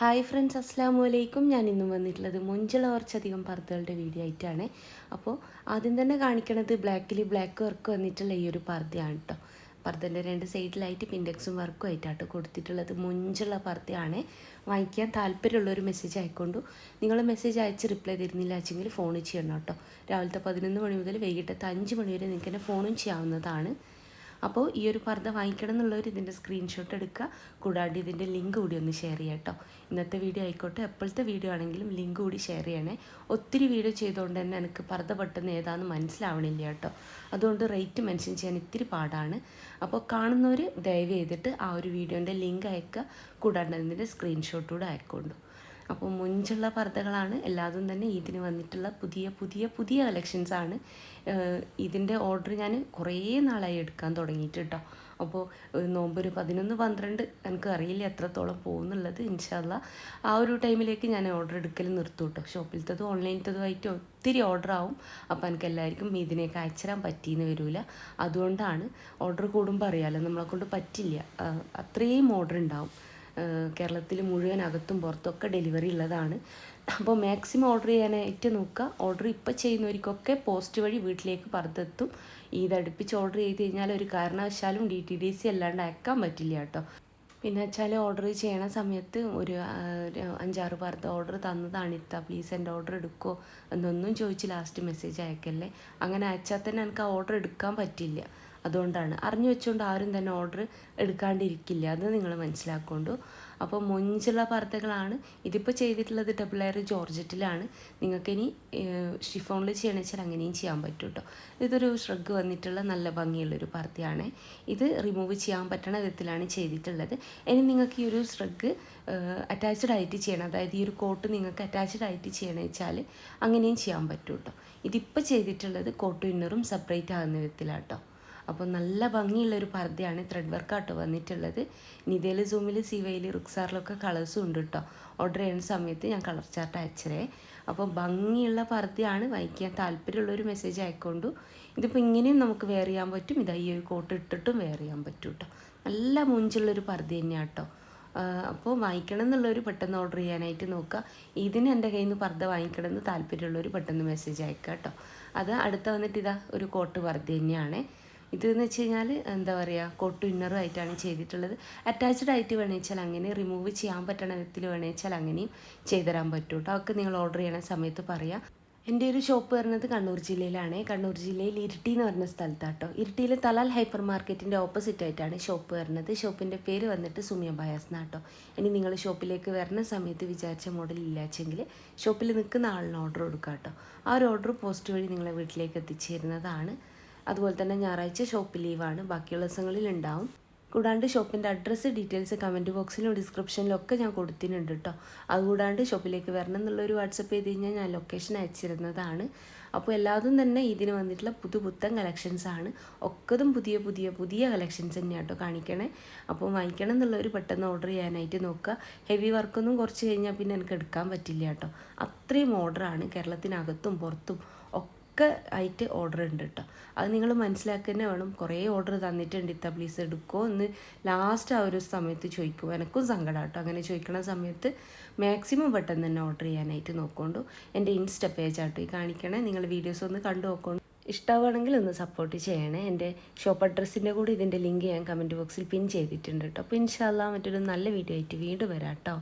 Hi friends, അസ്സാം വലൈക്കും. ഞാൻ ഇന്നും വന്നിട്ടുള്ളത് മൊഞ്ചുള്ള കുറച്ചധികം പർദ്ദകളുടെ വീഡിയോ ആയിട്ടാണ്. അപ്പോൾ ആദ്യം തന്നെ കാണിക്കണത് ബ്ലാക്ക് വർക്ക് വന്നിട്ടുള്ള ഈ ഒരു പർദ്ദയാണ് കേട്ടോ. പർദ്ദൻ്റെ രണ്ട് സൈഡിലായിട്ട് പിൻഡെക്സും വർക്കും ആയിട്ടാട്ടോ കൊടുത്തിട്ടുള്ളത്. മൊഞ്ചുള്ള പർദ്ദയാണ്. വാങ്ങിക്കാൻ താല്പര്യമുള്ളൊരു മെസ്സേജ് ആയിക്കൊണ്ടു. നിങ്ങൾ മെസ്സേജ് അയച്ച് റിപ്ലൈ തരുന്നില്ല വെച്ചെങ്കിൽ ഫോൺ ചെയ്യണം കേട്ടോ. രാവിലത്തെ 11 മണി മുതൽ വൈകിട്ടത്തെ 5 മണി വരെ നിങ്ങൾക്ക് എന്നെ ഫോണും ചെയ്യാവുന്നതാണ്. അപ്പോൾ ഈ ഒരു പർദ്ദ വാങ്ങിക്കണം എന്നുള്ളവർ ഇതിൻ്റെ സ്ക്രീൻഷോട്ട് എടുക്കുക, കൂടാണ്ട് ഇതിൻ്റെ ലിങ്ക് കൂടി ഒന്ന് ഷെയർ ചെയ്യാം കേട്ടോ. ഇന്നത്തെ വീഡിയോ ആയിക്കോട്ടെ, എപ്പോഴത്തെ വീഡിയോ ആണെങ്കിലും ലിങ്ക് കൂടി ഷെയർ ചെയ്യണേ. ഒത്തിരി വീഡിയോ ചെയ്തുകൊണ്ട് തന്നെ എനിക്ക് പർദ്ദ പെട്ടെന്ന് ഏതാണെന്ന് മനസ്സിലാവണില്ല കേട്ടോ. അതുകൊണ്ട് റേറ്റ് മെൻഷൻ ചെയ്യാൻ ഇത്തിരി പാടാണ്. അപ്പോൾ കാണുന്നവർ ദയവ് ചെയ്തിട്ട് ആ ഒരു വീഡിയോൻ്റെ ലിങ്ക് അയക്കുക, കൂടാണ്ട് അതിൻ്റെ സ്ക്രീൻഷോട്ട് കൂടെ അയക്കൊണ്ടു. അപ്പോൾ മുഞ്ചുള്ള പർദ്ദകളാണ് എല്ലാതും തന്നെ. ഇതിന് വന്നിട്ടുള്ള പുതിയ കളക്ഷൻസാണ്. ഇതിൻ്റെ ഓർഡർ ഞാൻ കുറേ നാളായി എടുക്കാൻ തുടങ്ങിയിട്ട് കേട്ടോ. അപ്പോൾ നോമ്പ് ഒരു 11-12 എനിക്ക് അറിയില്ല എത്രത്തോളം പോകുന്നുള്ളത്. ഇൻഷാ അല്ലാ ആ ഒരു ടൈമിലേക്ക് ഞാൻ ഓർഡർ എടുക്കൽ നിർത്തും കേട്ടോ. ഷോപ്പിലത്തതും ഓൺലൈനത്തതുമായിട്ട് ഒത്തിരി ഓർഡർ ആവും. അപ്പോൾ എനിക്ക് എല്ലാവർക്കും ഇതിനേക്ക് അയച്ചുതരാൻ പറ്റിയെന്ന് വരില്ല. അതുകൊണ്ടാണ് ഓർഡർ കൂടുമ്പോൾ അറിയാമല്ലോ, നമ്മളെക്കൊണ്ട് പറ്റില്ല. അത്രയും ഓർഡർ ഉണ്ടാവും. കേരളത്തിൽ മുഴുവൻ അകത്തും പുറത്തൊക്കെ ഡെലിവറി ഉള്ളതാണ്. അപ്പോൾ മാക്സിമം ഓർഡർ ചെയ്യാനായിട്ട് നോക്കുക. ഓർഡർ ഇപ്പോൾ ചെയ്യുന്നവർക്കൊക്കെ പോസ്റ്റ് വഴി വീട്ടിലേക്ക് പർദ്ദെത്തും. ഇതടുപ്പിച്ച് ഓർഡർ ചെയ്ത് കഴിഞ്ഞാൽ ഒരു കാരണവശാലും DTDC അല്ലാണ്ട് അയക്കാൻ പറ്റില്ല കേട്ടോ. പിന്നെ വെച്ചാൽ ഓർഡർ ചെയ്യണ സമയത്ത് ഒരു 5-6 പർദ്ദ ഓർഡർ തന്നതാണ് ഇത്ത, പ്ലീസ് എൻ്റെ ഓർഡർ എടുക്കുമോ എന്നൊന്നും ചോദിച്ച് ലാസ്റ്റ് മെസ്സേജ് അയക്കല്ലേ. അങ്ങനെ അയച്ചാൽ തന്നെ എനിക്ക് ആ ഓർഡർ എടുക്കാൻ പറ്റില്ല. അതുകൊണ്ടാണ് അറിഞ്ഞു വെച്ചുകൊണ്ട് ആരും തന്നെ ഓർഡർ എടുക്കാണ്ടിരിക്കില്ല, അത് നിങ്ങൾ മനസ്സിലാക്കൊണ്ടു. അപ്പോൾ മൊഞ്ചുള്ള പർദ്ദകളാണ്. ഇതിപ്പോൾ ചെയ്തിട്ടുള്ളത് ഡബിൾ ലെയർ ജോർജറ്റിലാണ്. നിങ്ങൾക്കിനി ഷിഫോണിൽ ചെയ്യണമെന്ന് വെച്ചാൽ അങ്ങനെയും ചെയ്യാൻ പറ്റും കേട്ടോ. ഇതൊരു ഷ്രഗ് വന്നിട്ടുള്ള നല്ല ഭംഗിയുള്ളൊരു പർദ്ദയാണ്. ഇത് റിമൂവ് ചെയ്യാൻ പറ്റണ വിധത്തിലാണ് ചെയ്തിട്ടുള്ളത്. ഇനി നിങ്ങൾക്ക് ഈ ഒരു ഷ്രഗ് അറ്റാച്ച്ഡ് ആയിട്ട് ചെയ്യണം, അതായത് ഈ ഒരു കോട്ട് നിങ്ങൾക്ക് അറ്റാച്ച്ഡ് ആയിട്ട് ചെയ്യണമെന്ന് വെച്ചാൽ അങ്ങനെയും ചെയ്യാൻ പറ്റും കേട്ടോ. ഇതിപ്പോൾ ചെയ്തിട്ടുള്ളത് കോട്ടും ഇന്നറും സെപ്പറേറ്റ് ആകുന്ന വിധത്തിലാട്ടോ. അപ്പോൾ നല്ല ഭംഗിയുള്ളൊരു പർദ്ദയാണ്. ത്രെഡ് വർക്കാട്ടോ വന്നിട്ടുള്ളത്. നിതയിൽ, സൂമിൽ, സിവയിൽ, റുക്സാറിലൊക്കെ കളേഴ്സും ഉണ്ട് കേട്ടോ. ഓർഡർ ചെയ്യുന്ന സമയത്ത് ഞാൻ കളർ ചാർട്ട് അയച്ചരേ. അപ്പോൾ ഭംഗിയുള്ള പർദ്ദയാണ്. വായിക്കാൻ താല്പര്യമുള്ളൊരു മെസ്സേജ് അയക്കൊണ്ടു. ഇതിപ്പോൾ ഇങ്ങനെയും നമുക്ക് വെയർ ചെയ്യാൻ പറ്റും. ഇതാ ഈ ഒരു കോട്ട് ഇട്ടിട്ടും വെയർ ചെയ്യാൻ പറ്റും കേട്ടോ. നല്ല മുഞ്ചുള്ളൊരു പർദ്ദ തന്നെയാണ് കേട്ടോ. അപ്പോൾ വാങ്ങിക്കണം എന്നുള്ളവർ പെട്ടെന്ന് ഓർഡർ ചെയ്യാനായിട്ട് നോക്കുക. ഇതിന് എൻ്റെ കയ്യിൽ നിന്ന് പർദ്ദ വാങ്ങിക്കണം എന്ന് താല്പര്യമുള്ളവർ പെട്ടെന്ന് മെസ്സേജ് അയക്കുക കേട്ടോ. അത് അടുത്ത വന്നിട്ട് ഇതാ ഒരു കോട്ട് പർദ്ദ തന്നെയാണ്. ഇതെന്ന് വെച്ച് കഴിഞ്ഞാൽ എന്താ പറയുക, കോട്ടും ഇന്നറും ആയിട്ടാണ് ചെയ്തിട്ടുള്ളത്. അറ്റാച്ച്ഡ് ആയിട്ട് വേണമെന്ന് വെച്ചാൽ അങ്ങനെ, റിമൂവ് ചെയ്യാൻ പറ്റണ വിധത്തിൽ വേണമെന്ന് വെച്ചാൽ അങ്ങനെയും ചെയ്തുതരാൻ പറ്റും കേട്ടോ. അതൊക്കെ നിങ്ങൾ ഓർഡർ ചെയ്യണ സമയത്ത് പറയാം. എൻ്റെ ഒരു ഷോപ്പ് വരുന്നത് കണ്ണൂർ ജില്ലയിലാണ്. കണ്ണൂർ ജില്ലയിൽ ഇരിട്ടി എന്ന് പറഞ്ഞ സ്ഥലത്താട്ടോ. ഇരിട്ടിയിൽ തലാൽ ഹൈപ്പർ മാർക്കറ്റിൻ്റെ ഓപ്പോസിറ്റ് ആയിട്ടാണ് ഷോപ്പ് വരുന്നത്. ഷോപ്പിൻ്റെ പേര് വന്നിട്ട് സുമിയ ബയാസ് എന്നാട്ടോ. ഇനി നിങ്ങൾ ഷോപ്പിലേക്ക് വരുന്ന സമയത്ത് വിചാരിച്ച മോഡൽ ഇല്ലാച്ചെങ്കിൽ ഷോപ്പിൽ നിൽക്കുന്ന ആളിന് ഓർഡർ കൊടുക്കുക കേട്ടോ. ആ ഒരു ഓർഡർ പോസ്റ്റ് വഴി നിങ്ങളെ വീട്ടിലേക്ക് എത്തിച്ചേരുന്നതാണ്. അതുപോലെ തന്നെ ഞായറാഴ്ച ഷോപ്പ് ലീവാണ്, ബാക്കിയുള്ള ദിവസങ്ങളിൽ ഉണ്ടാവും. കൂടാണ്ട് ഷോപ്പിൻ്റെ അഡ്രസ്സ് ഡീറ്റെയിൽസ് കമൻറ്റ് ബോക്സിലും ഡിസ്ക്രിപ്ഷനിലും ഒക്കെ ഞാൻ കൊടുത്തിട്ടുണ്ട് കേട്ടോ. അതുകൂടാണ്ട് ഷോപ്പിലേക്ക് വരണം എന്നുള്ളൊരു വാട്സപ്പ് ചെയ്ത് കഴിഞ്ഞാൽ ഞാൻ ലൊക്കേഷൻ അയച്ചിരുന്നതാണ്. അപ്പോൾ എല്ലാതും തന്നെ ഇതിന് വന്നിട്ടുള്ള പുത്തൻ കളക്ഷൻസാണ്. ഒക്കതും പുതിയ കളക്ഷൻസ് തന്നെയാണ് കേട്ടോ കാണിക്കണേ. അപ്പോൾ വാങ്ങിക്കണം എന്നുള്ളവർ പെട്ടെന്ന് ഓർഡർ ചെയ്യാനായിട്ട് നോക്കുക. ഹെവി വർക്കൊന്നും കുറച്ച് കഴിഞ്ഞാൽ പിന്നെ എനിക്ക് എടുക്കാൻ പറ്റില്ല കേട്ടോ. അത്രയും ഓർഡറാണ്. കേരളത്തിനകത്തും പുറത്തും ഒക്കെ ആയിട്ട് ഓർഡർ ഉണ്ട് കേട്ടോ. അത് നിങ്ങൾ മനസ്സിലാക്കി തന്നെ വേണം. കുറേ ഓർഡർ തന്നിട്ടുണ്ട്, ഇത്ത പ്ലീസ് എടുക്കുമോ എന്ന് ലാസ്റ്റ് ആ ഒരു സമയത്ത് ചോദിക്കും. എനിക്കും സങ്കടം കേട്ടോ. അങ്ങനെ ചോദിക്കണ സമയത്ത് മാക്സിമം പെട്ടെന്ന് തന്നെ ഓർഡർ ചെയ്യാനായിട്ട് നോക്കൊണ്ടു. എൻ്റെ ഇൻസ്റ്റ പേജാട്ടോ ഈ കാണിക്കണേ. നിങ്ങൾ വീഡിയോസ് ഒന്ന് കണ്ടു നോക്കൊണ്ടു. ഇഷ്ടമാണെങ്കിൽ ഒന്ന് സപ്പോർട്ട് ചെയ്യണേ. എൻ്റെ ഷോപ്പ് അഡ്രസ്സിൻ്റെ കൂടെ ഇതിൻ്റെ ലിങ്ക് ഞാൻ കമൻറ്റ് ബോക്സിൽ പിൻ ചെയ്തിട്ടുണ്ട് കേട്ടോ. അപ്പോൾ ഇൻഷാ അല്ലാ മറ്റൊരു നല്ല വീഡിയോ ആയിട്ട് വീണ്ടും വരാം കേട്ടോ.